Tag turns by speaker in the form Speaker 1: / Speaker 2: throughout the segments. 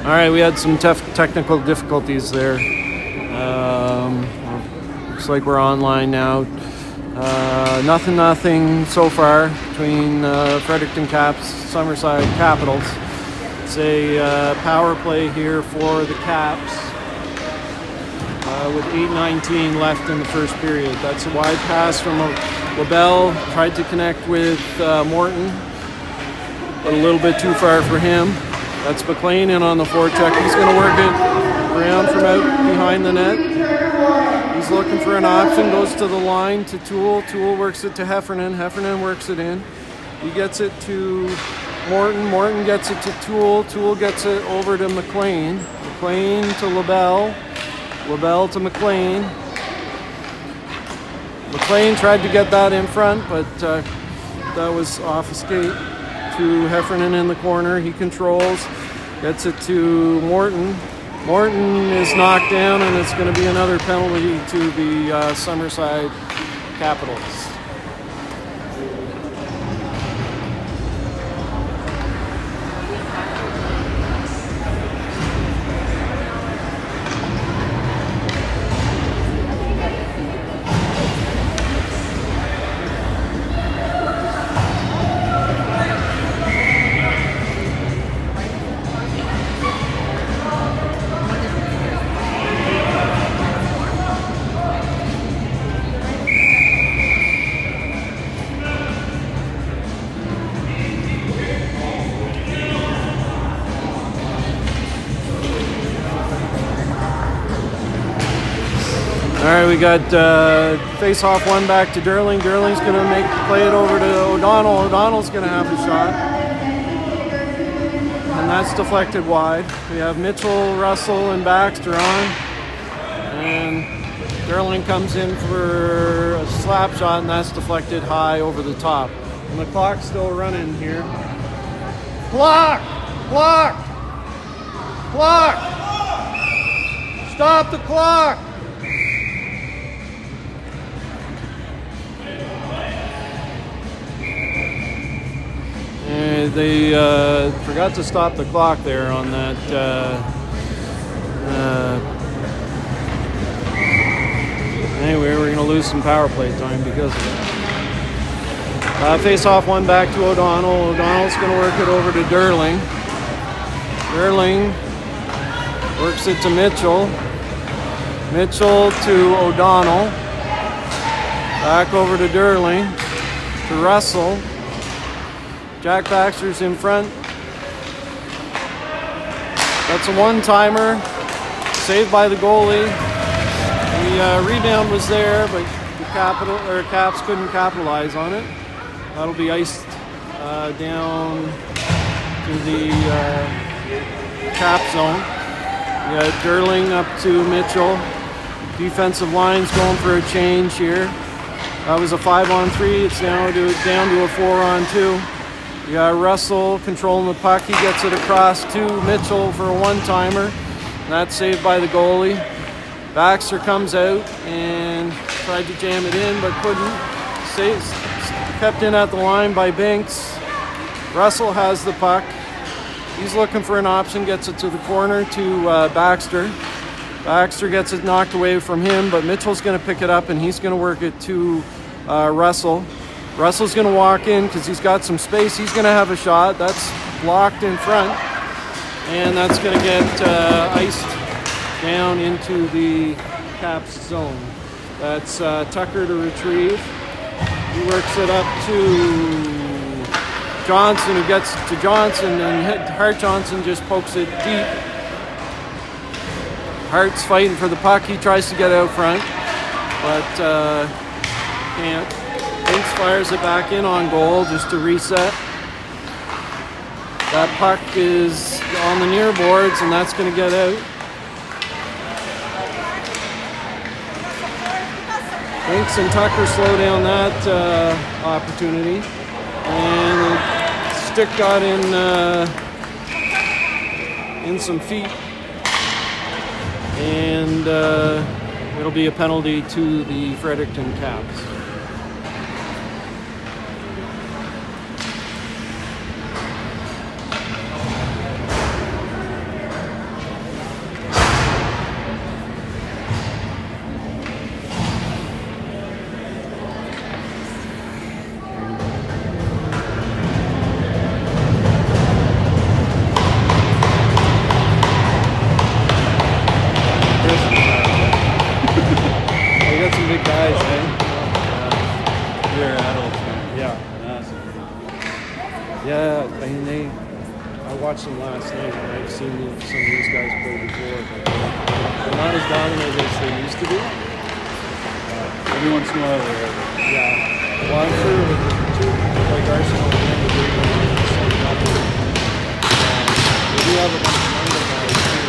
Speaker 1: All right, we had some technical difficulties there. Looks like we're online now. Nothing so far between Fredericton Caps, Summerside Capitals. It's a power play here for the Caps with 8:19 left in the first period. That's a wide pass from LaBelle. Tried to connect with Morton, but a little bit too far for him. That's McLean in on the forecheck. He's going to work it around from out behind the net. He's looking for an option, goes to the line to Toole. Toole works it to Heffernan. Heffernan works it in. He gets it to Morton. Morton gets it to Toole. Toole gets it over to McLean. McLean to LaBelle. LaBelle to McLean. McLean tried to get that in front, but that was off a skate to Heffernan in the corner. He controls, gets it to Morton. Morton is knocked down, and it's going to be another penalty to the Summerside Capitals. All right, we got face-off one back to Derling. Derling's going to play it over to O'Donnell. O'Donnell's going to have a shot. And that's deflected wide. We have Mitchell, Russell, and Baxter on. And Derling comes in for a slap shot, and that's deflected high over the top. And the clock's still running here. Clock! Clock! Clock! Stop the clock! They forgot to stop the clock there on that. Anyway, we're going to lose some power play time because of it. Face off one back to O'Donnell. O'Donnell's going to work it over to Derling. Derling works it to Mitchell. Mitchell to O'Donnell. Back over to Derling. To Russell. Jack Baxter's in front. That's a one-timer. Saved by the goalie. The rebound was there, but the Caps couldn't capitalize on it. That'll be iced down to the Cap zone. We got Derling up to Mitchell. Defensive line's going for a change here. That was a 5-on-3. It's now down to a 4-on-2. You got Russell controlling the puck. He gets it across to Mitchell for a one-timer. That's saved by the goalie. Baxter comes out and tried to jam it in, but couldn't. Kept in at the line by Binks. Russell has the puck. He's looking for an option, gets it to the corner to Baxter. Baxter gets it knocked away from him, but Mitchell's going to pick it up, and he's going to work it to Russell. Russell's going to walk in because he's got some space. He's going to have a shot. That's blocked in front. And that's going to get iced down into the Caps zone. That's Tucker to retrieve. He works it up to Johnson, who gets to Johnson, and Hart Johnson just pokes it deep. Hart's fighting for the puck. He tries to get out front, but can't. Binks fires it back in on goal just to reset. That puck is on the near boards, and that's going to get out. Binks and Tucker slow down that opportunity. And the stick got in some feet. And it'll be a penalty to the Fredericton Caps. some big guys, eh?
Speaker 2: You're adults, man.
Speaker 1: Yeah.
Speaker 2: Massive.
Speaker 1: Yeah, I mean, I watched them last night, and I've seen some of these guys play before, but they're not as dominant as they used to be.
Speaker 2: Every once in a while, they're
Speaker 1: Yeah. Well, I'm sure with the two, like Arsenal and the big ones, they do have a bunch of younger guys, too.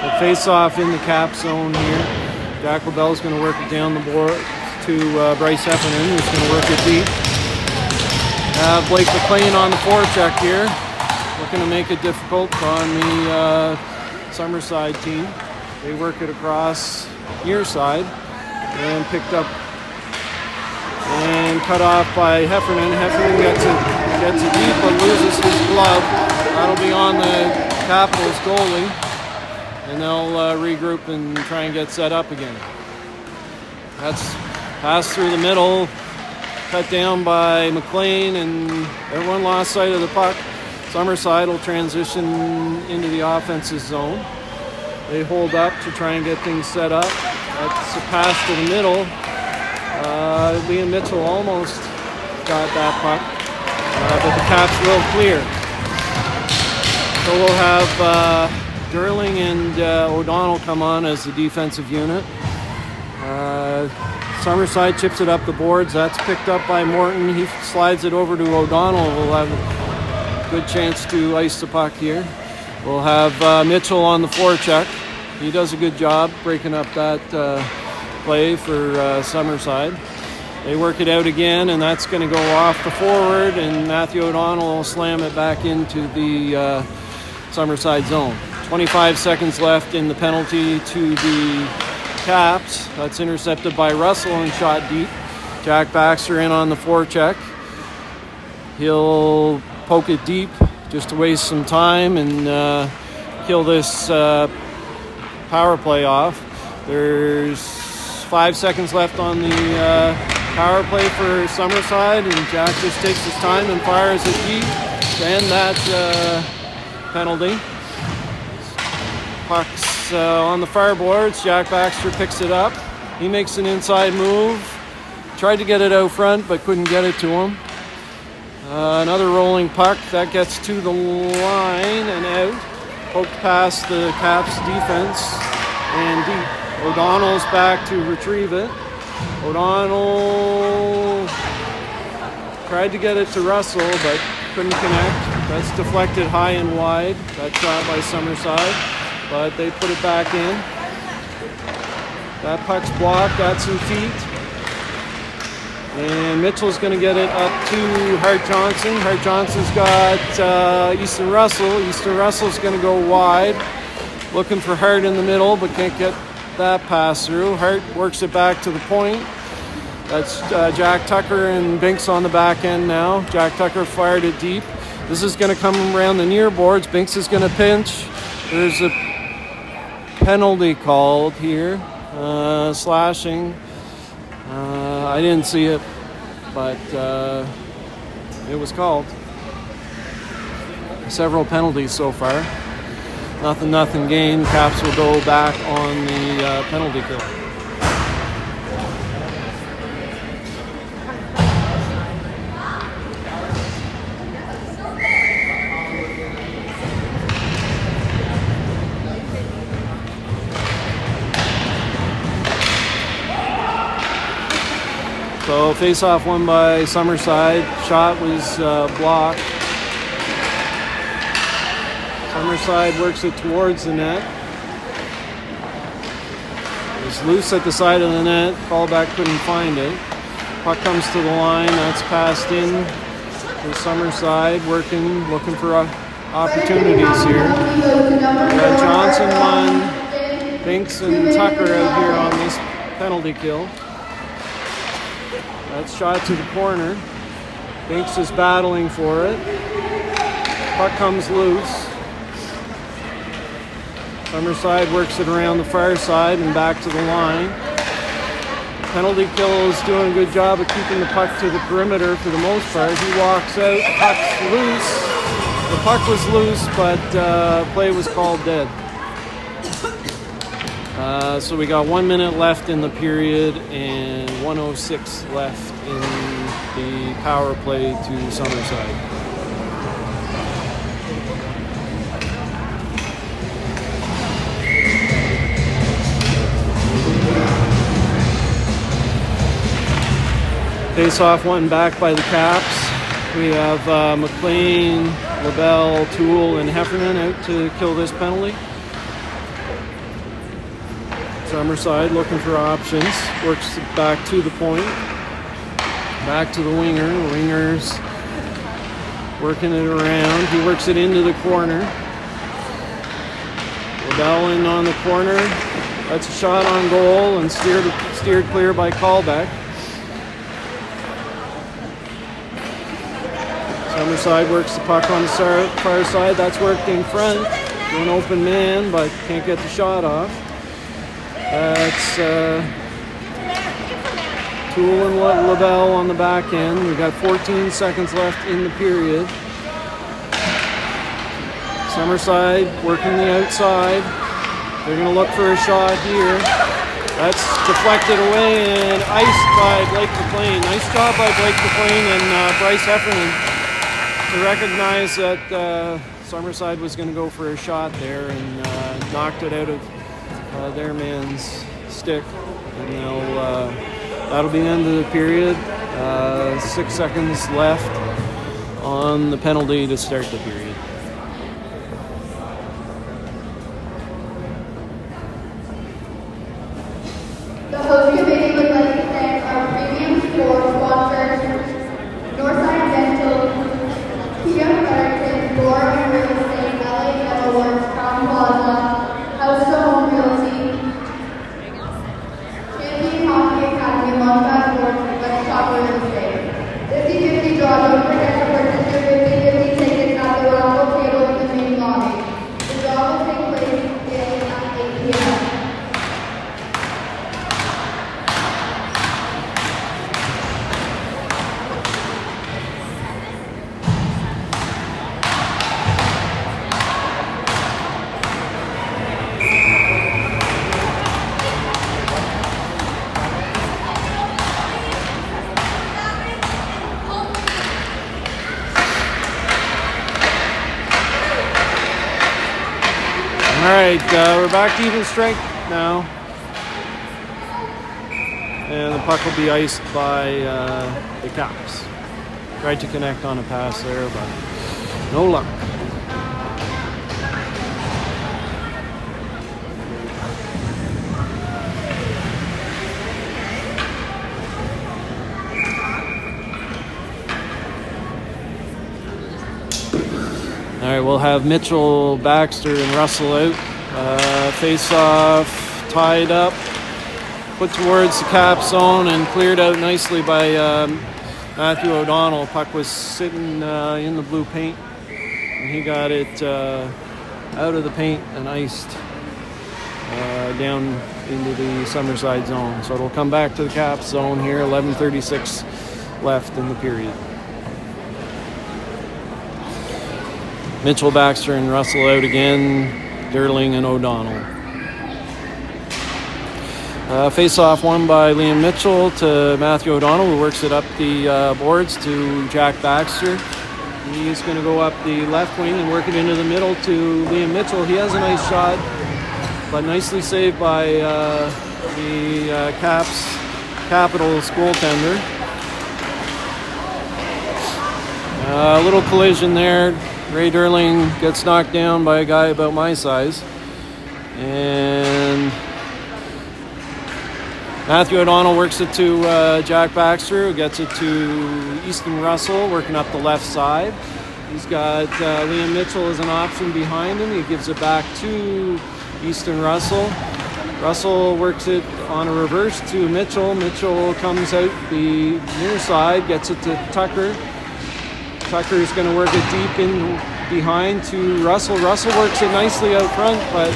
Speaker 1: So face off in the cap zone here. Jack LaBelle's going to work it down the board to Bryce Heffernan, who's going to work it deep. Blake McLean on the forecheck here, looking to make it difficult on the Summerside team. They work it across near side and picked up and cut off by Heffernan. Heffernan gets it deep but loses his glove. That'll be on the Capitals goalie. And they'll regroup and try and get set up again. That's pass through the middle, cut down by McLean, and everyone lost sight of the puck. Summerside will transition into the offensive zone. They hold up to try and get things set up. That's a pass to the middle. Liam Mitchell almost got that puck, but the Caps will clear. So we'll have Durling and O'Donnell come on as the defensive unit. Summerside chips it up the boards. That's picked up by Morton. He slides it over to O'Donnell. We'll have a good chance to ice the puck here. We'll have Mitchell on the forecheck. He does a good job breaking up that play for Summerside. They work it out again, and that's going to go off the forward, and Matthew O'Donnell will slam it back into the Summerside zone. 25 seconds left in the penalty to the Caps. That's intercepted by Russell and shot deep. Jack Baxter in on the forecheck. He'll poke it deep just to waste some time and kill this power play off. There's 5 seconds left on the power play for Summerside, and Jack just takes his time and fires it deep to end that penalty. Puck's on the fireboards. Jack Baxter picks it up. He makes an inside move. Tried to get it out front, but couldn't get it to him. Another rolling puck that gets to the line and out. Poked past the Caps defense and deep. O'Donnell's back to retrieve it. O'Donnell tried to get it to Russell, but couldn't connect. That's deflected high and wide. That shot by Summerside, but they put it back in. That puck's blocked, got some feet. And Mitchell's going to get it up to Hart Johnson. Hart Johnson's got Easton Russell. Easton Russell's going to go wide. Looking for Hart in the middle, but can't get that pass through. Hart works it back to the point. That's Jack Tucker and Binks on the back end now. Jack Tucker fired it deep. This is going to come around the near boards. Binks is going to pinch. There's a penalty called here. Slashing. I didn't see it, but it was called. Several penalties so far. Nothing game. Caps will go back on the penalty kill. So face-off won by Summerside. Shot was blocked. Summerside works it towards the net. It's loose at the side of the net. Callback couldn't find it. Puck comes to the line. That's passed in to Summerside. Looking for opportunities here. Johnson won. Binks and Tucker out here on this penalty kill. That's shot to the corner. Binks is battling for it. Puck comes loose. Summerside works it around the far side and back to the line. Penalty kill is doing a good job of keeping the puck to the perimeter for the most part. He walks out, puck's loose. The puck was loose, but play was called dead. So we got 1 minute left in the period and 1:06 left in the power play to Summerside. Face-off won back by the Caps. We have McLean, LaBelle, Toole, and Heffernan out to kill this penalty. Summerside looking for options. Works it back to the point. Back to the winger. The winger's working it around. He works it into the corner. LaBelle in on the corner. That's a shot on goal and steered clear by Callback. Summerside works the puck on the far side. That's worked in front to an open man, but can't get the shot off. That's Toole and LaBelle on the back end. We've got 14 seconds left in the period. Summerside working the outside. They're going to look for a shot here. That's deflected away and iced by Blake McLean. Nice job by Blake McLean and Bryce Heffernan to recognize that Summerside was going to go for a shot there and knocked it out of their man's stick. And that'll be the end of the period. 6 seconds left on the penalty to start the period.
Speaker 3: The host committee would like to thank our premium store sponsors, Northside Dental, Kia American, Laura Real Estate, LA Metalworks, Crown Plaza, House to Home Realty, Champion Hockey Academy, Montback Sports, and West Shop Real Estate. 50/50 draw, don't forget to purchase your 50/50 tickets at the raffle table in the main lobby. The draw will take place today at 8 p.m.
Speaker 1: All right, we're back to even strength now. And the puck will be iced by the Caps. Tried to connect on a pass there, but no luck. All right, we'll have Mitchell, Baxter, and Russell out. Face-off, tied up, put towards the Cap zone, and cleared out nicely by Matthew O'Donnell. Puck was sitting in the blue paint, and he got it out of the paint and iced down into the Summerside zone. So it'll come back to the Cap zone here, 11:36 left in the period. Mitchell, Baxter, and Russell out again. Derling and O'Donnell. Face-off won by Liam Mitchell to Matthew O'Donnell, who works it up the boards to Jack Baxter. He's going to go up the left wing and work it into the middle to Liam Mitchell. He has a nice shot, but nicely saved by the Capitals goaltender. A little collision there. Ray Derling gets knocked down by a guy about my size. And Matthew O'Donnell works it to Jack Baxter, who gets it to Easton Russell, working up the left side. He's got Liam Mitchell as an option behind him. He gives it back to Easton Russell. Russell works it on a reverse to Mitchell. Mitchell comes out the near side, gets it to Tucker. Tucker's going to work it deep in behind to Russell. Russell works it nicely out front, but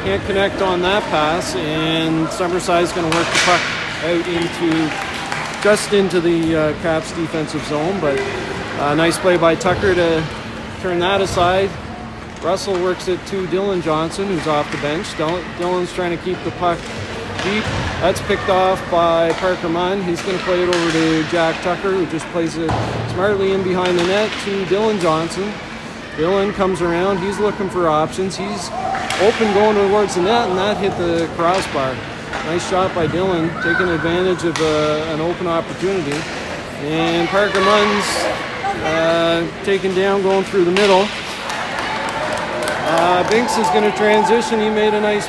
Speaker 1: can't connect on that pass. And Summerside's going to work the puck out just into the Caps defensive zone. But nice play by Tucker to turn that aside. Russell works it to Dylan Johnson, who's off the bench. Dylan's trying to keep the puck deep. That's picked off by Parker Munn. He's going to play it over to Jack Tucker, who just plays it smartly in behind the net to Dylan Johnson. Dylan comes around. He's looking for options. He's open going towards the net, and that hit the crossbar. Nice shot by Dylan, taking advantage of an open opportunity. And Parker Munn's taken down going through the middle. Binks is going to transition. He made a nice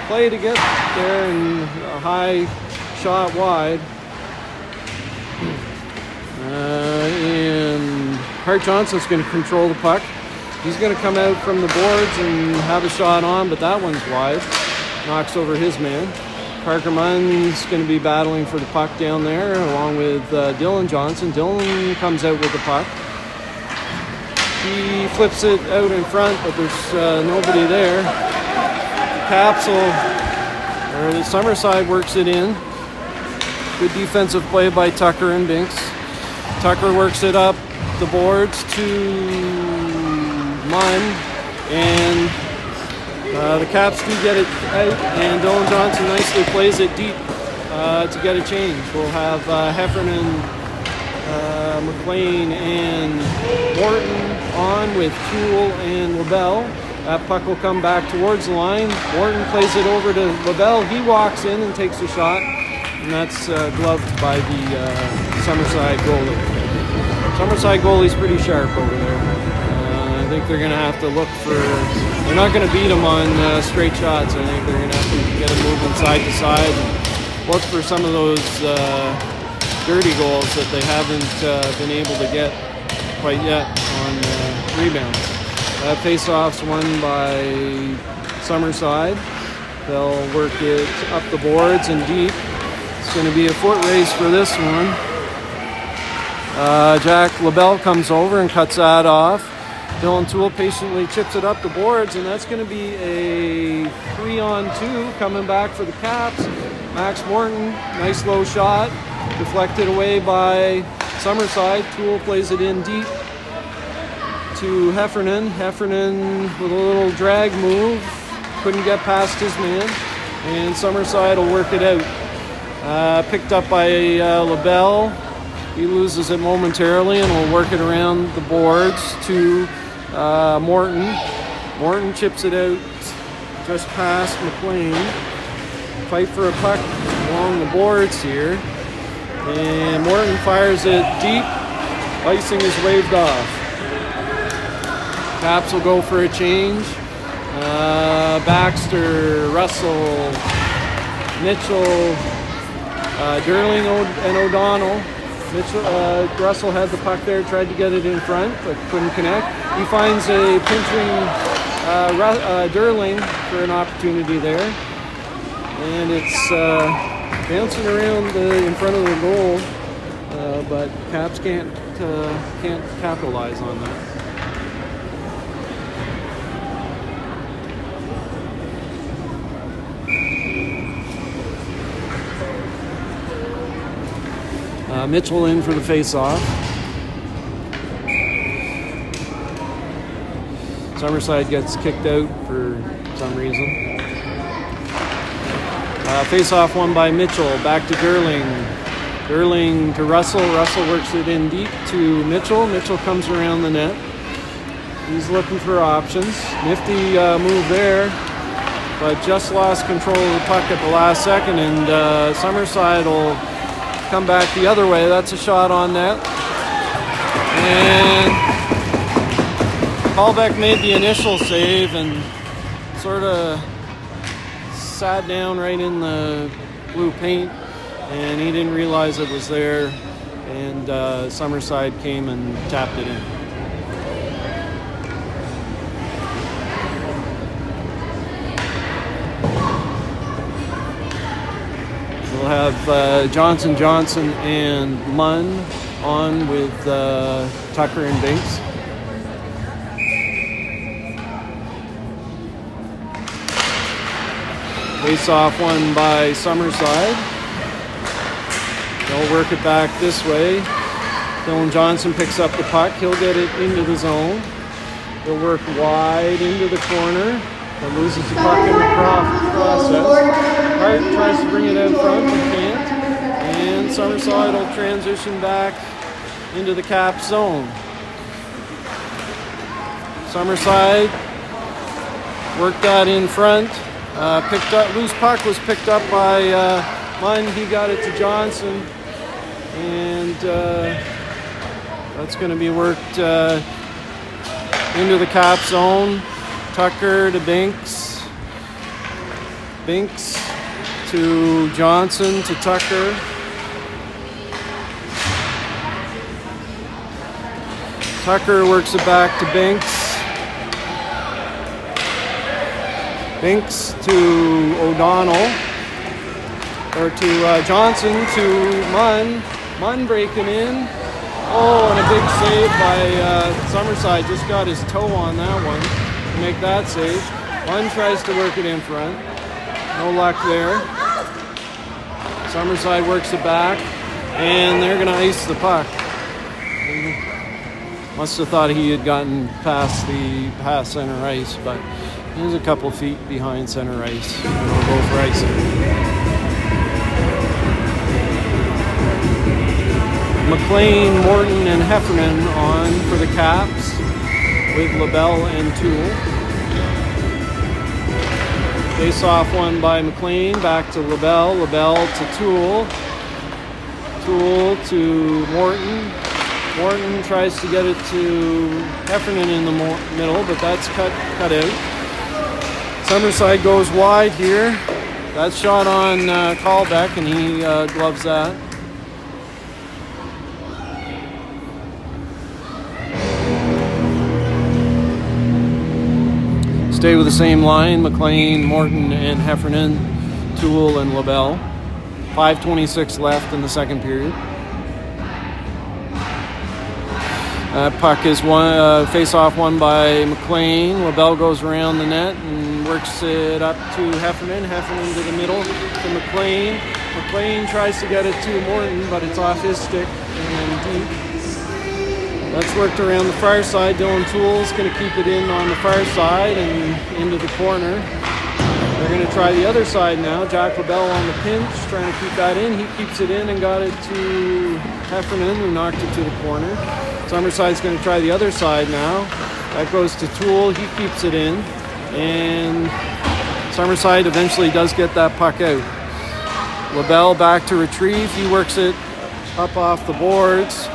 Speaker 1: play to get there and a high shot wide. And Hart Johnson's going to control the puck. He's going to come out from the boards and have a shot on, but that one's wide. Knocks over his man. Parker Munn's going to be battling for the puck down there along with Dylan Johnson. Dylan comes out with the puck. He flips it out in front, but there's nobody there. The Summerside works it in. Good defensive play by Tucker and Binks. Tucker works it up the boards to Munn, and the Caps do get it out, and Dylan Johnson nicely plays it deep to get a change. We'll have Heffernan, McLean, and Morton on with Kuhl and LaBelle. That puck will come back towards the line. Morton plays it over to LaBelle. He walks in and takes a shot, and that's gloved by the Summerside goalie. Summerside goalie's pretty sharp over there. I think they're going to have to look for... They're not going to beat him on straight shots. I think they're going to have to get him moving side to side and look for some of those dirty goals that they haven't been able to get quite yet on rebounds. Face-off's won by Summerside. They'll work it up the boards and deep. It's going to be a foot race for this one. Jack LaBelle comes over and cuts that off. Dylan Toole patiently chips it up the boards, and that's going to be a 3-on-2 coming back for the Caps. Max Morton, nice low shot, deflected away by Summerside. Toole plays it in deep to Heffernan. Heffernan with a little drag move, couldn't get past his man, and Summerside will work it out. Picked up by LaBelle. He loses it momentarily and will work it around the boards to Morton. Morton chips it out just past McLean. Fight for a puck along the boards here. And Morton fires it deep. Icing is waved off. Caps will go for a change. Baxter, Russell, Mitchell, Derling and O'Donnell. Russell had the puck there, tried to get it in front, but couldn't connect. He finds a pinching Derling for an opportunity there. And it's bouncing around in front of the goal, but Caps can't capitalize on that. Mitchell in for the face-off. Summerside gets kicked out for some reason. Face-off won by Mitchell. Back to Derling. Derling to Russell. Russell works it in deep to Mitchell. Mitchell comes around the net. He's looking for options. Nifty move there, but just lost control of the puck at the last second, and Summerside will come back the other way. That's a shot on net. And Hallbeck made the initial save and sort of sat down right in the blue paint, and he didn't realize it was there, and Summerside came and tapped it in. We'll have Johnson and Munn on with Tucker and Binks. Face-off won by Summerside. They'll work it back this way. Dylan Johnson picks up the puck. He'll get it into the zone. He'll work wide into the corner, but loses the puck in the process. Hart tries to bring it out front, but can't. And Summerside will transition back into the cap zone. Summerside worked that in front. Picked up, loose puck was picked up by Munn. He got it to Johnson. And that's going to be worked into the cap zone. Tucker to Binks. Binks to Johnson to Tucker. Tucker works it back to Binks. Binks to O'Donnell. Or to Johnson to Munn. Munn breaking in. Oh, and a big save by Summerside. Just got his toe on that one to make that save. Munn tries to work it in front. No luck there. Summerside works it back. And they're going to ice the puck. Must have thought he had gotten past center ice, but he was a couple feet behind center ice. And we'll go for icing. McLean, Morton, and Heffernan on for the Caps with LaBelle and Toole. Face off one by McLean, back to LaBelle, LaBelle to Toole. Toole to Morton. Morton tries to get it to Heffernan in the middle, but that's cut out. Summerside goes wide here. That's shot on Callbeck, and he gloves that. Stay with the same line, McLean, Morton, and Heffernan, Toole, and LaBelle. 5:26 left in the second period. Puck is face-off won by McLean. LaBelle goes around the net and works it up to Heffernan. Heffernan to the middle to McLean. McLean tries to get it to Morton, but it's off his stick and deep. That's worked around the far side. Dylan Toole's going to keep it in on the far side and into the corner. They're going to try the other side now. Jack LaBelle on the pinch, trying to keep that in. He keeps it in and got it to Heffernan, who knocked it to the corner. Summerside's going to try the other side now. That goes to Toole. He keeps it in. And Summerside eventually does get that puck out. LaBelle back to retrieve. He works it up off the boards.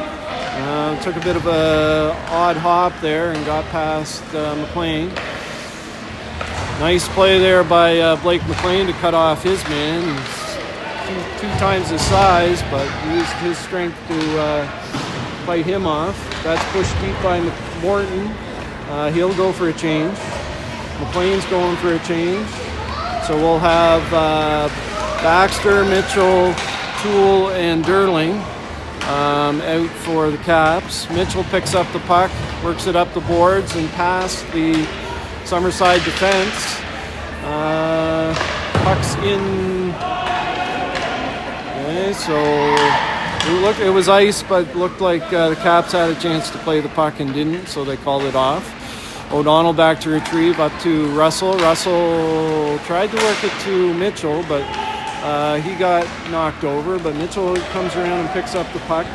Speaker 1: Took a bit of a odd hop there and got past McLean. Nice play there by Blake McLean to cut off his man. He's two times his size, but used his strength to fight him off. That's pushed deep by Morton. He'll go for a change. McLean's going for a change. So we'll have Baxter, Mitchell, Toole, and Derling out for the Caps. Mitchell picks up the puck, works it up the boards and past the Summerside defense. Puck's in. Okay, so it was ice, but looked like the Caps had a chance to play the puck and didn't, so they called it off. O'Donnell back to retrieve up to Russell. Russell tried to work it to Mitchell, but he got knocked over. But Mitchell comes around and picks up the puck.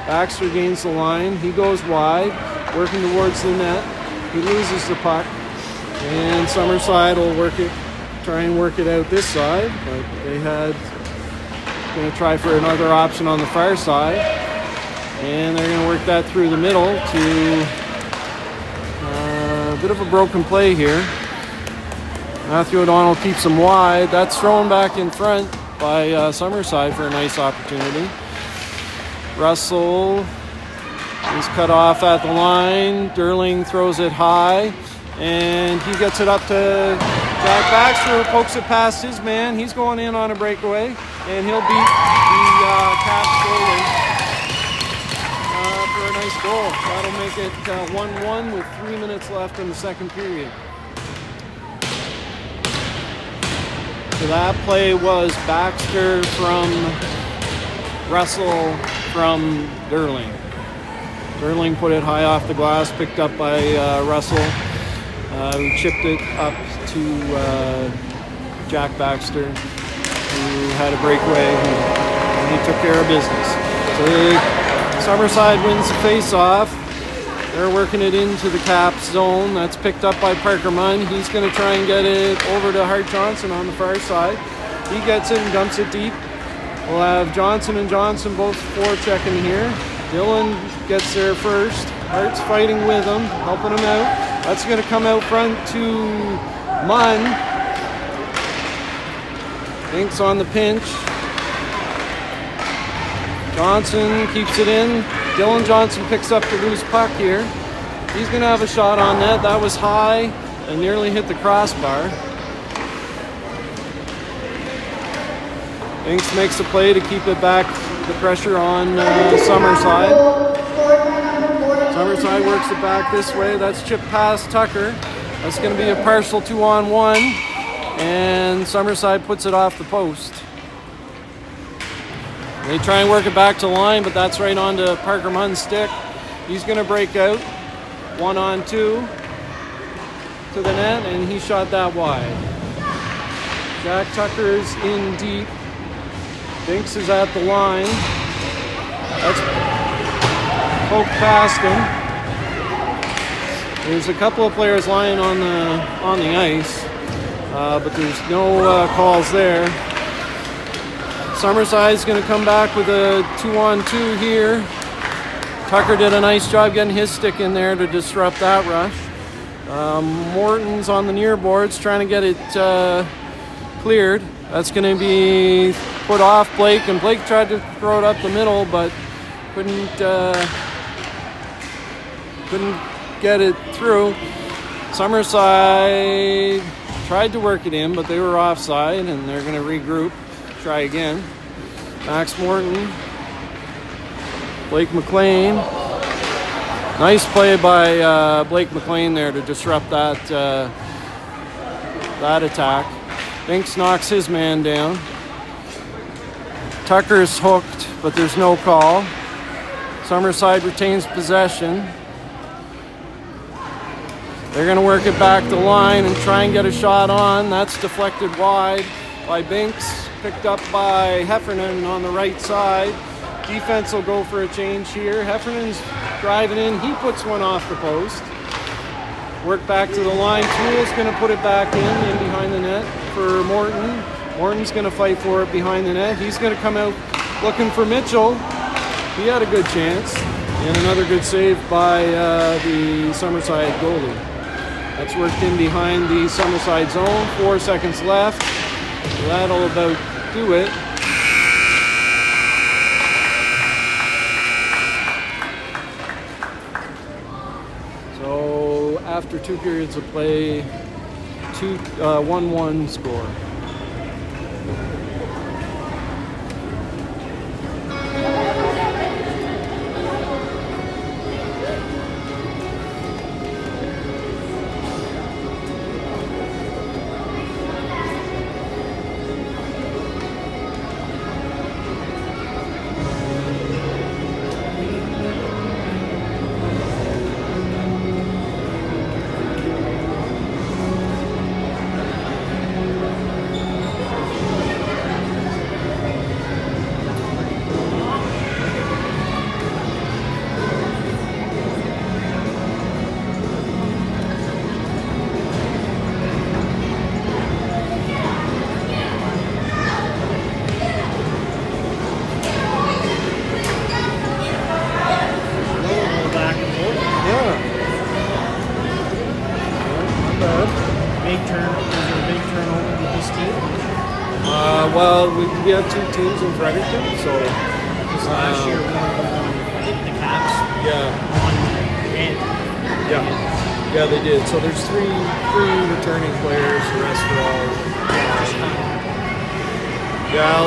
Speaker 1: Baxter gains the line. He goes wide, working towards the net. He loses the puck. And Summerside will try and work it out this side, but they had going to try for another option on the far side, and they're going to work that through the middle to a bit of a broken play here. Matthew O'Donnell keeps him wide. That's thrown back in front by Summerside for a nice opportunity. Russell is cut off at the line. Derling throws it high, and he gets it up to Jack Baxter, who pokes it past his man. He's going in on a breakaway, and he'll beat the Caps goalie for a nice goal. That'll make it 1-1 with 3 minutes left in the second period. So that play was Baxter from Russell from Derling. Burling put it high off the glass, picked up by Russell, who chipped it up to Jack Baxter, who had a breakaway, and he took care of business. So Summerside wins the face-off. They're working it into the Caps zone. That's picked up by Parker Munn. He's going to try and get it over to Hart Johnson on the far side. He gets it and dumps it deep. We'll have Johnson and Johnson both forechecking here. Dylan gets there first. Hart's fighting with him, helping him out. That's going to come out front to Munn. Binks on the pinch. Johnson keeps it in. Dylan Johnson picks up the loose puck here. He's going to have a shot on net. That was high and nearly hit the crossbar. Binks makes a play to keep it back, the pressure on Summerside. Summerside works it back this way. That's chipped past Tucker. That's going to be a partial 2-on-1. And Summerside puts it off the post. They try and work it back to the line, but that's right onto Parker Munn's stick. He's going to break out 1-on-2 to the net, and he shot that wide. Jack Tucker's in deep. Binks is at the line. That's poked past him. There's a couple of players lying on the ice, but there's no calls there. Summerside's going to come back with a 2-on-2 here. Tucker did a nice job getting his stick in there to disrupt that rush. Morton's on the near boards trying to get it cleared. That's going to be put off Blake, and Blake tried to throw it up the middle, but couldn't get it through. Summerside tried to work it in, but they were offside, and they're going to regroup. Try again. Max Morton. Blake McLean. Nice play by Blake McLean there to disrupt that attack. Binks knocks his man down. Tucker's hooked, but there's no call. Summerside retains possession. They're going to work it back the line and try and get a shot on. That's deflected wide by Binks. Picked up by Heffernan on the right side. Defense will go for a change here. Heffernan's driving in. He puts one off the post. Work back to the line. Toole's going to put it back in behind the net for Morton. Morton's going to fight for it behind the net. He's going to come out looking for Mitchell. He had a good chance. And another good save by the Summerside goalie. That's worked in behind the Summerside zone. 4 seconds left. So that'll about do it. So after 2 periods of play, 1-1 score. Well, we have 2 teams in Fredericton, so
Speaker 4: last year I think the Caps won and
Speaker 1: yeah, they did. So there's 3 returning players. The rest are all.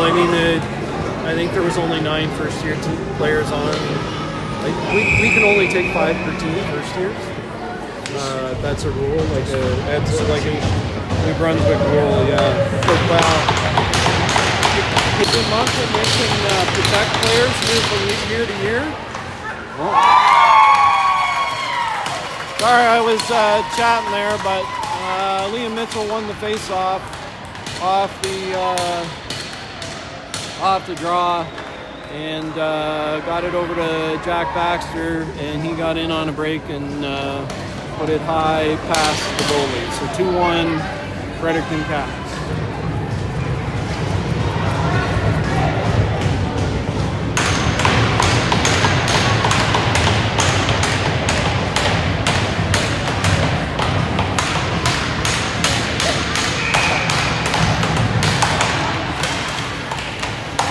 Speaker 1: I mean, I think there was only 9 first-year players on. We can only take 5 per team first years. That's a rule, like a New Brunswick rule. Yeah. Is it month that they can protect players from year to year? Well, Sorry, I was chatting there, but Liam Mitchell won the face-off off the draw, and got it over to Jack Baxter, and he got in on a break and put it high past the goalie. So 2-1 Fredericton Caps.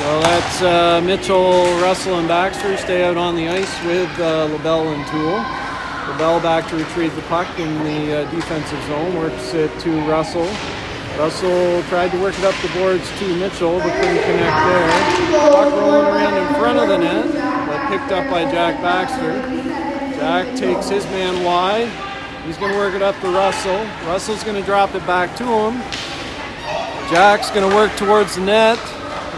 Speaker 1: So that's Mitchell, Russell, and Baxter stay out on the ice with LaBelle and Toole. LaBelle back to retrieve the puck in the defensive zone, works it to Russell. Russell tried to work it up the boards to Mitchell, but couldn't connect there. Puck rolling around in front of the net, but picked up by Jack Baxter. Jack takes his man wide. He's going to work it up to Russell. Russell's going to drop it back to him. Jack's going to work towards the net.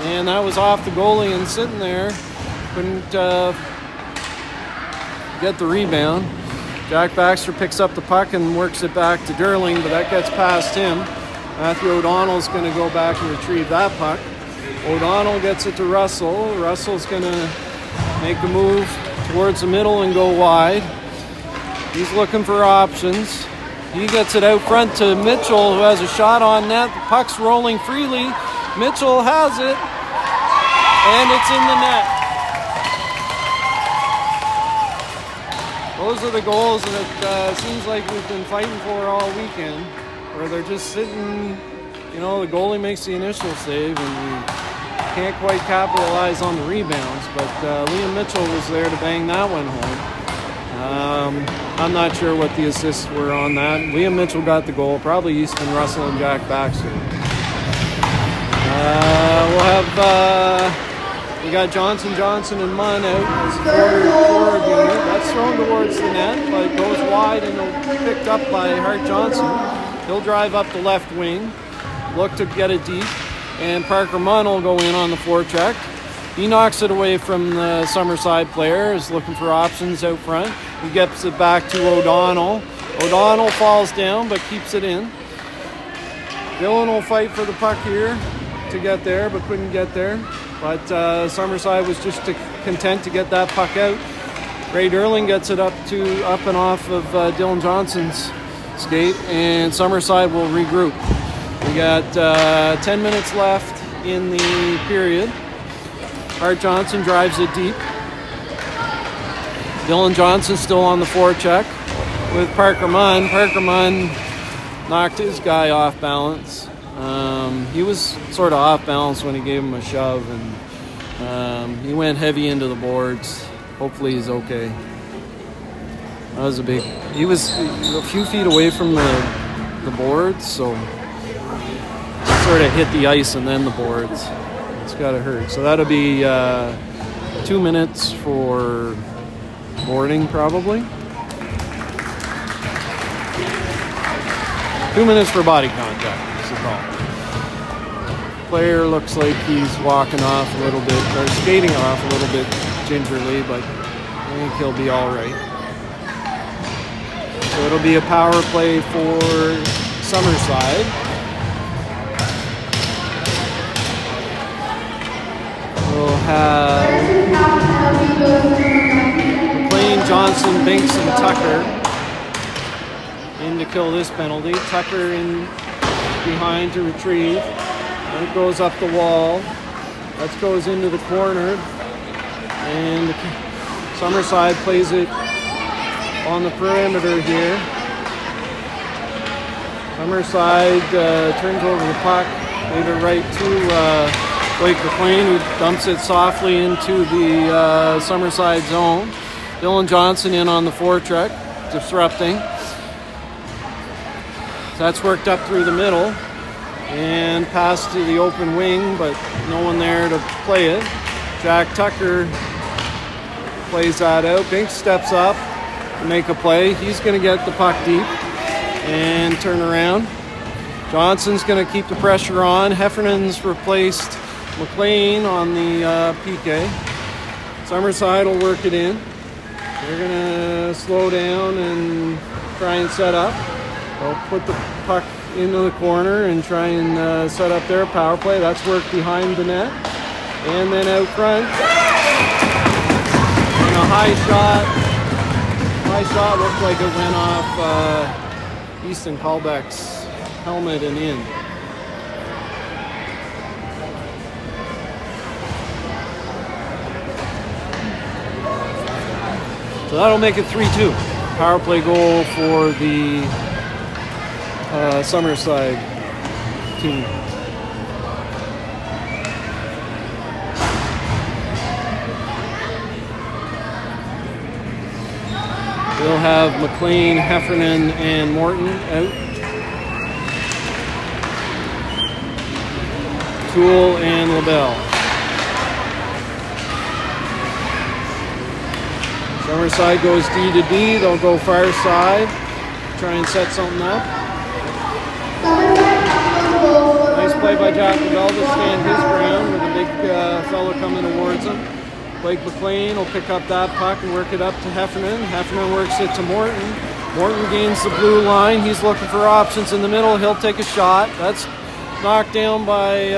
Speaker 1: And that was off the goalie and sitting there. Couldn't get the rebound. Jack Baxter picks up the puck and works it back to Derling, but that gets past him. Matthew O'Donnell's going to go back and retrieve that puck. O'Donnell gets it to Russell. Russell's going to make a move towards the middle and go wide. He's looking for options. He gets it out front to Mitchell, who has a shot on net. The puck's rolling freely. Mitchell has it, and it's in the net. Those are the goals that it seems like we've been fighting for all weekend, where they're just sitting, the goalie makes the initial save, and we can't quite capitalize on the rebounds, but Liam Mitchell was there to bang that one home. I'm not sure what the assists were on that. Liam Mitchell got the goal, probably Easton Russell and Jack Baxter. We got Johnson, and Munn out as a forward unit. That's thrown towards the net, but it goes wide and it'll be picked up by Hart Johnson. He'll drive up the left wing, look to get it deep, and Parker Munn will go in on the forecheck. He knocks it away from the Summerside player, is looking for options out front. He gets it back to O'Donnell. O'Donnell falls down but keeps it in. Dylan will fight for the puck here to get there, but couldn't get there. But Summerside was just content to get that puck out. Ray Derling gets it up and off of Dylan Johnson's skate, and Summerside will regroup. We got 10 minutes left in the period. Hart Johnson drives it deep. Dylan Johnson still on the forecheck with Parker Munn. Parker Munn knocked his guy off balance. He was sort of off balance when he gave him a shove, and he went heavy into the boards. Hopefully he's okay. That was he was a few feet away from the boards, so sort of hit the ice and then the boards. It's gotta hurt. So that'll be 2 minutes for boarding, probably. 2 minutes for body contact is the call. Player looks like he's walking off a little bit, or skating off a little bit gingerly, but I think he'll be all right. So it'll be a power play for Summerside. We'll have McLean, Johnson, Binks, and Tucker in to kill this penalty. Tucker in behind to retrieve. And it goes up the wall. That goes into the corner. And Summerside plays it on the perimeter here. Summerside turns over the puck. Leave it right to Blake McLean, who dumps it softly into the Summerside zone. Dylan Johnson in on the forecheck, disrupting. That's worked up through the middle and passed to the open wing, but no one there to play it. Jack Tucker plays that out. Binks steps up to make a play. He's going to get the puck deep and turn around. Johnson's going to keep the pressure on. Heffernan's replaced McLean on the PK. Summerside will work it in. They're gonna slow down and try and set up. They'll put the puck into the corner and try and set up their power play. That's work behind the net. And then out front, and a high shot. High shot looked like it went off Easton Callbeck's helmet and in. So that'll make it 3-2. Power play goal for the Summerside team. We'll have McLean, Heffernan, and Morton out. Toole and LaBelle. Summerside goes D to D. They'll go far side. Try and set something up. Nice play by Jack LaBelle to stand his ground with a big fellow coming towards him. Blake McLean will pick up that puck and work it up to Heffernan. Heffernan works it to Morton. Morton gains the blue line. He's looking for options in the middle. He'll take a shot. That's knocked down by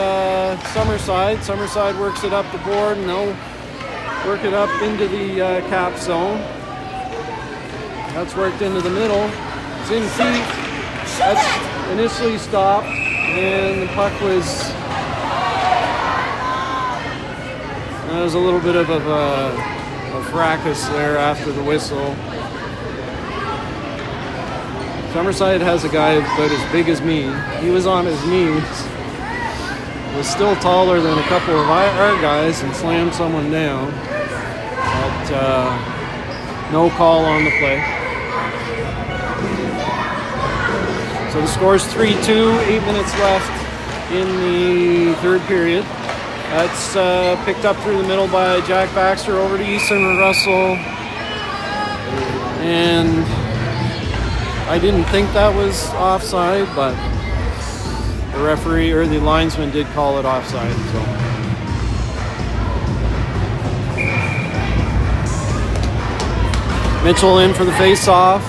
Speaker 1: Summerside. Summerside works it up the board and they'll work it up into the cap zone. That's worked into the middle. It's in feet. That's initially stopped and the puck was... There was a little bit of a fracas there after the whistle. Summerside has a guy about as big as me. He was on his knees. Was still taller than a couple of our guys and slammed someone down. But no call on the play. So the score's 3-2, 8 minutes left in the third period. That's picked up through the middle by Jack Baxter over to Easton Russell. And I didn't think that was offside, but the referee or the linesman did call it offside. So. Mitchell in for the face-off.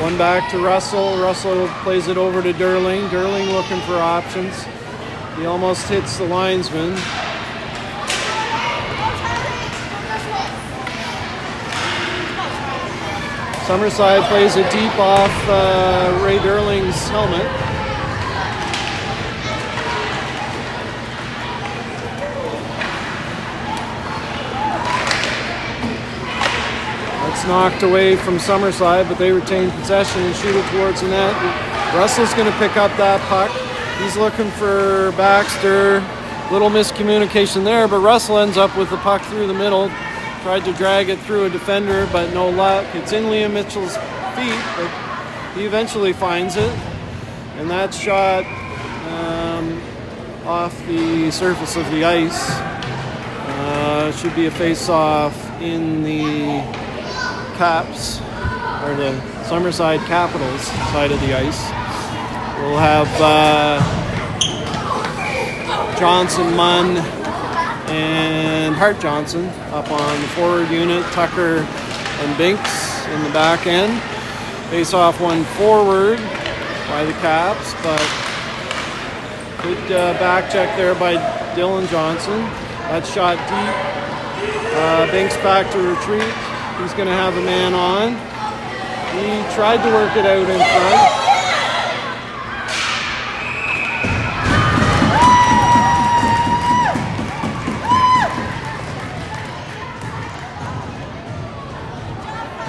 Speaker 1: One back to Russell. Russell plays it over to Durling. Durling looking for options. He almost hits the linesman. Summerside plays it deep off Ray Durling's helmet. That's knocked away from Summerside, but they retain possession and shoot it towards the net. Russell's going to pick up that puck. He's looking for Baxter. Little miscommunication there, but Russell ends up with the puck through the middle. Tried to drag it through a defender, but no luck. It's in Liam Mitchell's feet, but he eventually finds it. And that shot off the surface of the ice. Should be a face-off in the Caps, or the Summerside Capitals side of the ice. We'll have Johnson, Munn, and Hart Johnson up on the forward unit. Tucker and Binks in the back end. Face off one forward by the Caps, but good back check there by Dylan Johnson. That shot deep. Binks back to retreat. He's going to have a man on. He tried to work it out in front.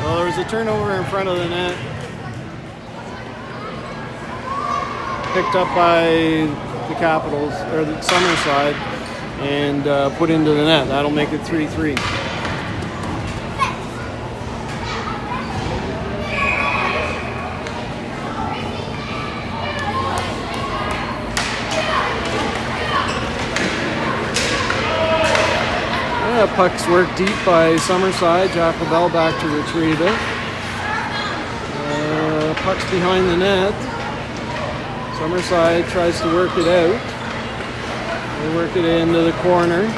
Speaker 1: Well, there was a turnover in front of the net. Picked up by the Capitals, or the Summerside, and put into the net. That'll make it 3-3. Puck's worked deep by Summerside. Jack LaBelle back to retrieve it. Puck's behind the net. Summerside tries to work it out. They work it into the corner.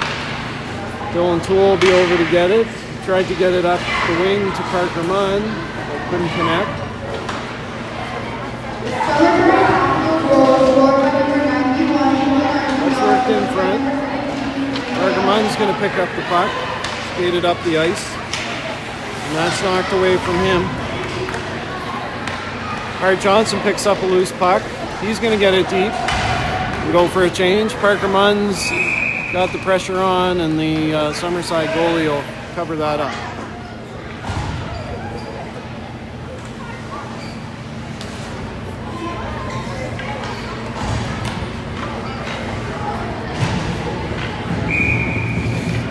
Speaker 1: Dylan Toole will be over to get it. tried to get it up the wing to Parker Munn, but couldn't connect. That's worked in front. Parker Munn's going to pick up the puck, skate it up the ice, and that's knocked away from him. Hart Johnson picks up a loose puck. He's going to get it deep and go for a change. Parker Munn's got the pressure on, and the Summerside goalie will cover that up.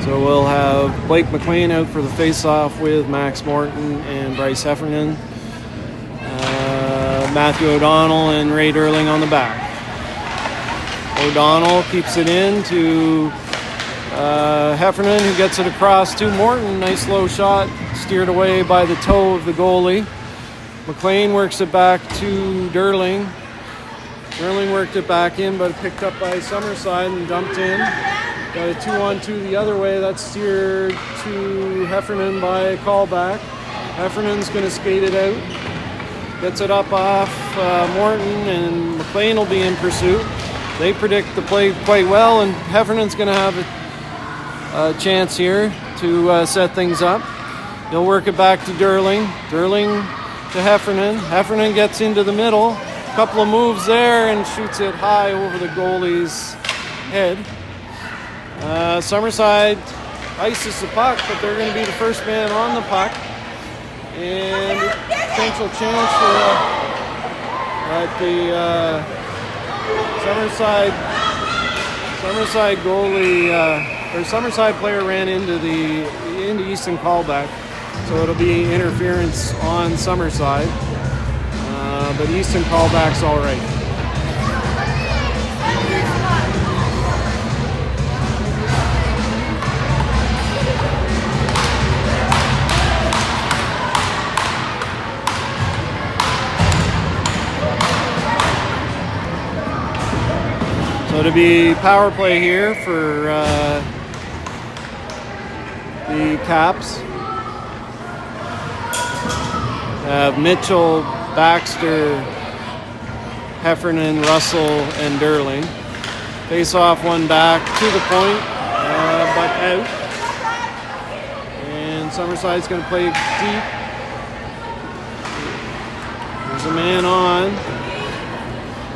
Speaker 1: So we'll have Blake McLean out for the face-off with Max Morton and Bryce Heffernan. Matthew O'Donnell and Ray Durling on the back. O'Donnell keeps it in to Heffernan, who gets it across to Morton. Nice low shot, steered away by the toe of the goalie. McLean works it back to Durling. Durling worked it back in, but picked up by Summerside and dumped in. Got a 2-on-2 the other way. That's steered to Heffernan by a callback. Heffernan's going to skate it out. Gets it up off Morton, and McLean will be in pursuit. They predict the play quite well, and Heffernan's going to have a chance here to set things up. He'll work it back to Durling. Durling to Heffernan. Heffernan gets into the middle. A couple of moves there and shoots it high over the goalie's head. Summerside ices the puck, but they're going to be the first man on the puck. And potential chance for the Summerside goalie or Summerside player ran into Easton callback, so it'll be interference on Summerside. But Easton callback's all right. So to be power play here for the Caps. Have Mitchell, Baxter, Heffernan, Russell, and Durling. Face off one back to the point, but out. And Summerside's going to play deep. There's a man on.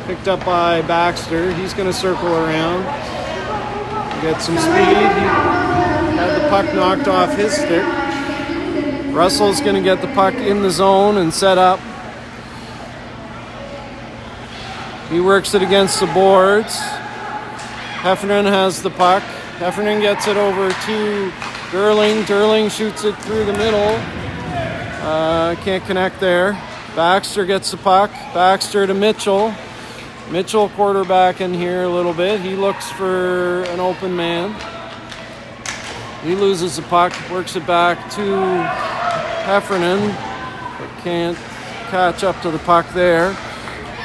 Speaker 1: Picked up by Baxter. He's going to circle around. Get some speed. He had the puck knocked off his stick. Russell's going to get the puck in the zone and set up. He works it against the boards. Heffernan has the puck. Heffernan gets it over to Durling. Durling shoots it through the middle. Can't connect there. Baxter gets the puck. Baxter to Mitchell. Mitchell quarterback in here a little bit. He looks for an open man. He loses the puck, works it back to Heffernan, but can't catch up to the puck there.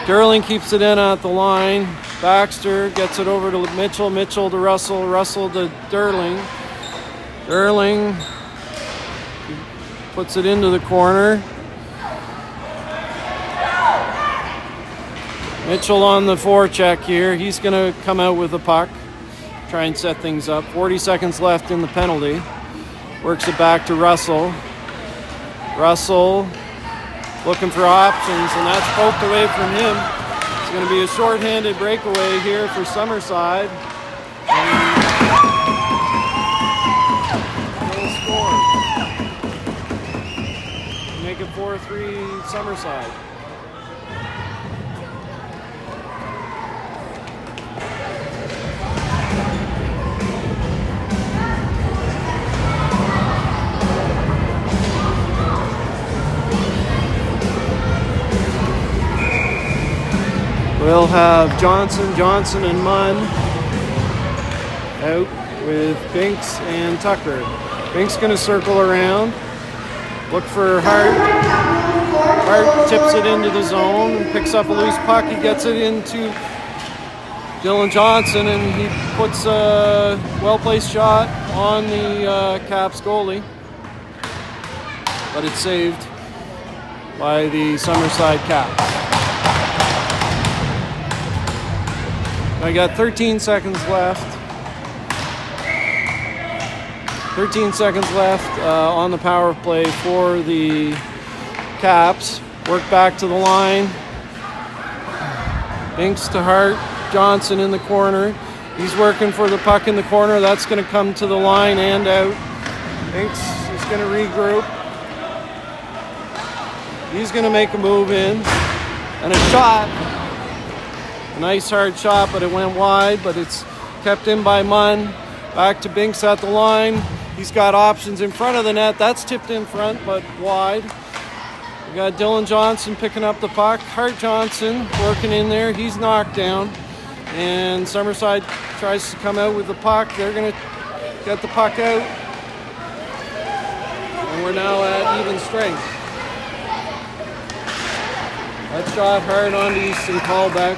Speaker 1: Durling keeps it in at the line. Baxter gets it over to Mitchell. Mitchell to Russell. Russell to Durling. Durling puts it into the corner. Mitchell on the forecheck here. He's going to come out with the puck, try and set things up. 40 seconds left in the penalty. Works it back to Russell. Russell looking for options, and that's poked away from him. It's going to be a shorthanded breakaway here for Summerside. And they'll score. Make it 4-3 Summerside. We'll have Johnson, and Munn out with Binks and Tucker. Binks going to circle around, look for Hart. Hart tips it into the zone and picks up a loose puck. He gets it into Dylan Johnson, and he puts a well-placed shot on the Caps goalie. but it's saved by the Summerside Caps. I got 13 seconds left. 13 seconds left on the power play for the Caps. Work back to the line. Binks to Hart. Johnson in the corner. He's working for the puck in the corner. That's going to come to the line and out. Binks is going to regroup. He's going to make a move in. And a shot. A nice hard shot, but it went wide. But it's kept in by Munn. Back to Binks at the line. He's got options in front of the net. That's tipped in front, but wide. We got Dylan Johnson picking up the puck. Hart Johnson working in there. He's knocked down. And Summerside tries to come out with the puck. They're going to get the puck out. And we're now at even strength. That shot hard onto Easton Callback.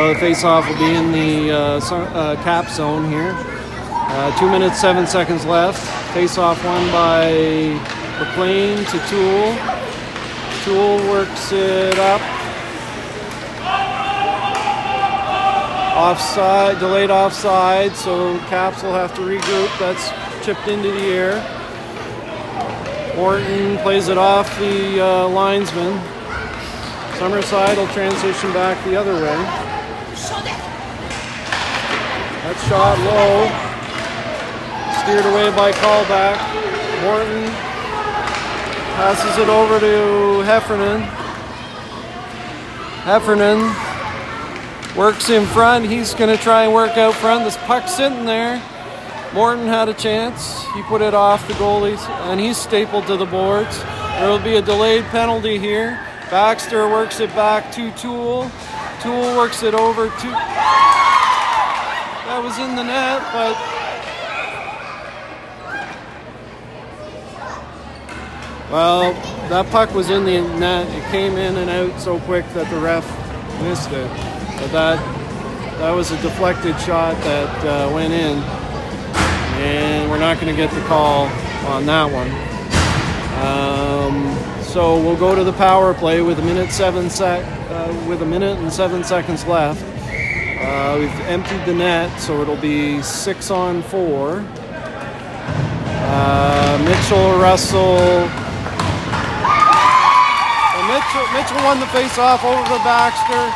Speaker 1: The face-off will be in the cap zone here. 2 minutes, 7 seconds left. Face-off won by McLean to Toole. Toole works it up. Offside, delayed offside, so Caps will have to regroup. That's chipped into the air. Morton plays it off the linesman. Summerside will transition back the other way. That shot low. Steered away by Callback. Morton passes it over to Heffernan. Heffernan works in front. He's going to try and work out front. This puck's sitting there. Morton had a chance. He put it off the goalies, and he's stapled to the boards. There will be a delayed penalty here. Baxter works it back to Toole. Toole works it over to... That was in the net, but... Well, that puck was in the net. It came in and out so quick that the ref missed it. But that was a deflected shot that went in. And we're not going to get the call on that one. So we'll go to the power play with a minute and 7 seconds left. We've emptied the net, so it'll be 6 on 4. Mitchell. Mitchell won the face-off over to Baxter.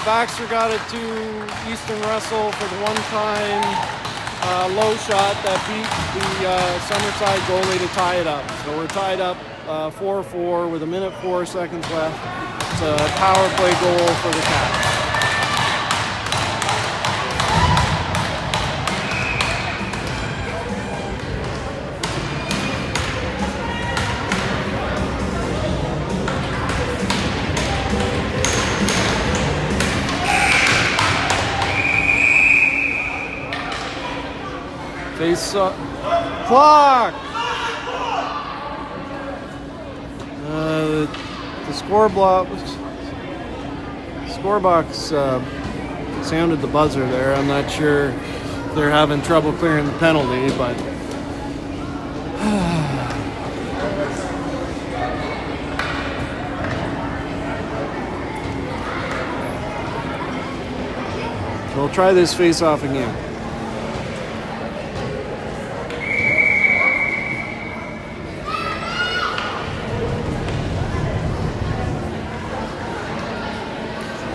Speaker 1: Baxter got it to Easton Russell for the one-time low shot that beat the Summerside goalie to tie it up. So we're tied up 4-4 with a minute 4 seconds left. It's a power play goal for the Caps. Face clock. The scorebox sounded the buzzer there. I'm not sure if they're having trouble clearing the penalty, but we'll try this face-off again.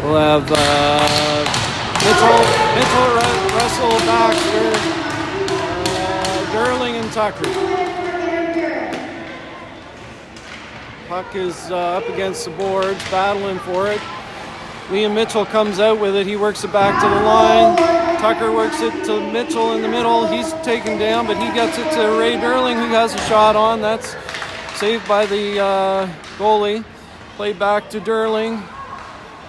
Speaker 1: We'll have Mitchell, Russell, Baxter, Durling, and Tucker. Puck is up against the boards, battling for it. Liam Mitchell comes out with it. He works it back to the line. Tucker works it to Mitchell in the middle. He's taken down, but he gets it to Ray Durling, who has a shot on. That's saved by the goalie. Played back to Durling.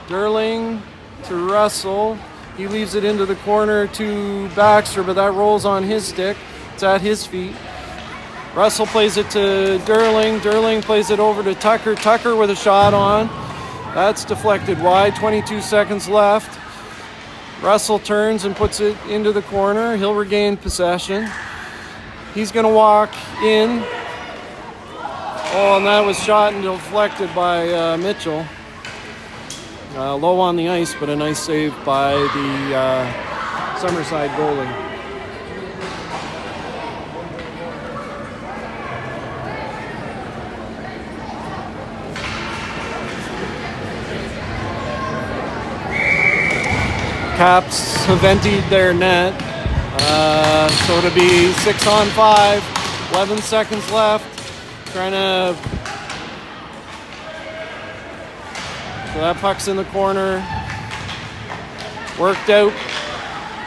Speaker 1: Durling to Russell. He leaves it into the corner to Baxter, but that rolls on his stick. It's at his feet. Russell plays it to Durling. Durling plays it over to Tucker. Tucker with a shot on. That's deflected wide. 22 seconds left. Russell turns and puts it into the corner. He'll regain possession. He's going to walk in. Oh, and that was shot and deflected by Mitchell. Low on the ice, but a nice save by the Summerside goalie. Caps have emptied their net, so it'll be 6-on-5, 11 seconds left. Trying to, so that puck's in the corner, worked out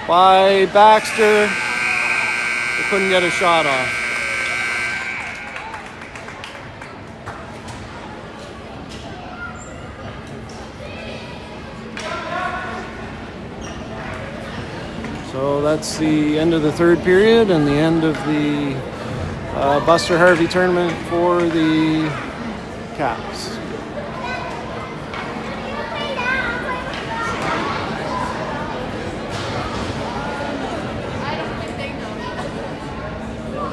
Speaker 1: by Baxter. They couldn't get a shot off. So that's the end of the third period and the end of the Buster Harvey tournament for the Caps.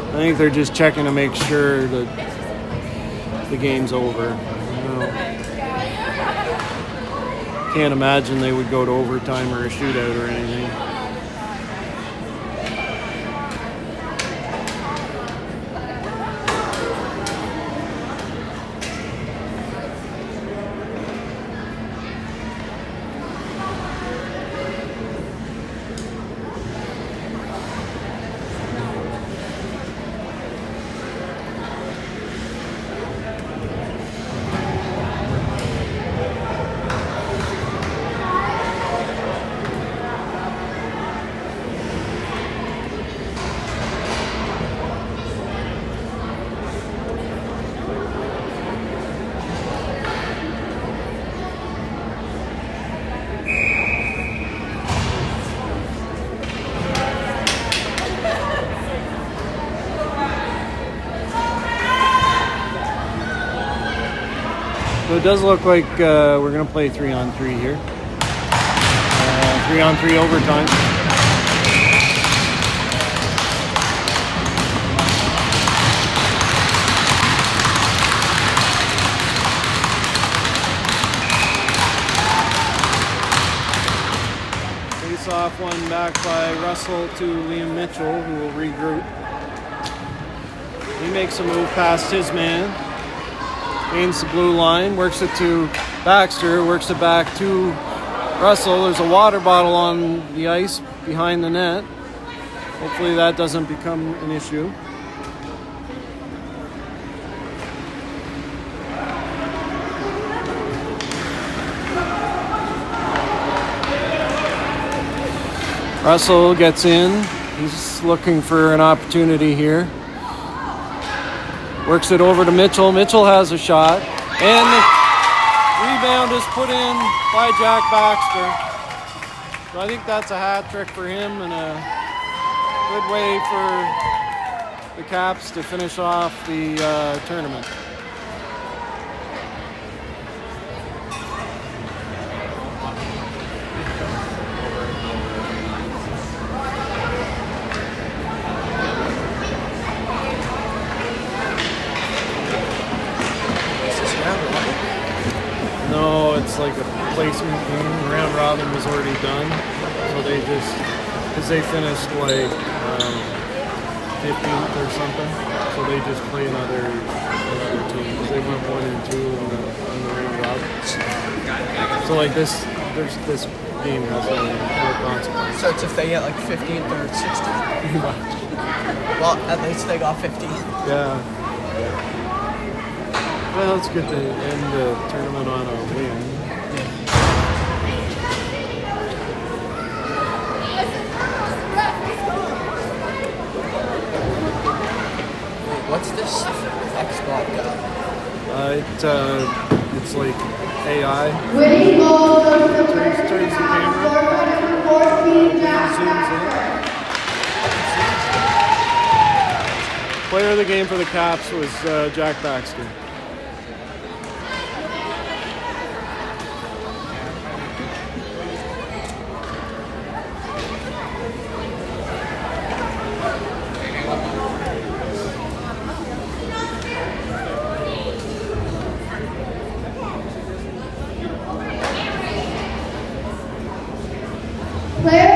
Speaker 1: I think they're just checking to make sure that the game's over. Can't imagine they would go to overtime or a shootout or anything. So it does look like we're going to play 3-on-3 here. 3-on-3 overtime. Face off one back by Russell to Liam Mitchell, who will regroup. He makes a move past his man. Gains the blue line, works it to Baxter, works it back to Russell. There's a water bottle on the ice behind the net. Hopefully that doesn't become an issue. Russell gets in. He's looking for an opportunity here. Works it over to Mitchell. Mitchell has a shot. And the rebound is put in by Jack Baxter. So I think that's a hat trick for him and a good way for the Caps to finish off the tournament. No, it's like a placement game. Round robin was already done, so they just, because they finished like 15th or something, so they just play another team. They went 1-2 on the round robin. So like this game has no consequence.
Speaker 5: So it's if they get like 15th or 16th. Well, at least they got 15th.
Speaker 1: Yeah. Well, it's good to end the tournament on a win.
Speaker 5: What's this Xbox?
Speaker 1: It's like AI.
Speaker 3: Winning goal goes to the
Speaker 1: Turns the camera.
Speaker 3: goalie Jack
Speaker 1: zooms in. Player of the game for the Caps was Jack Baxter.
Speaker 3: Player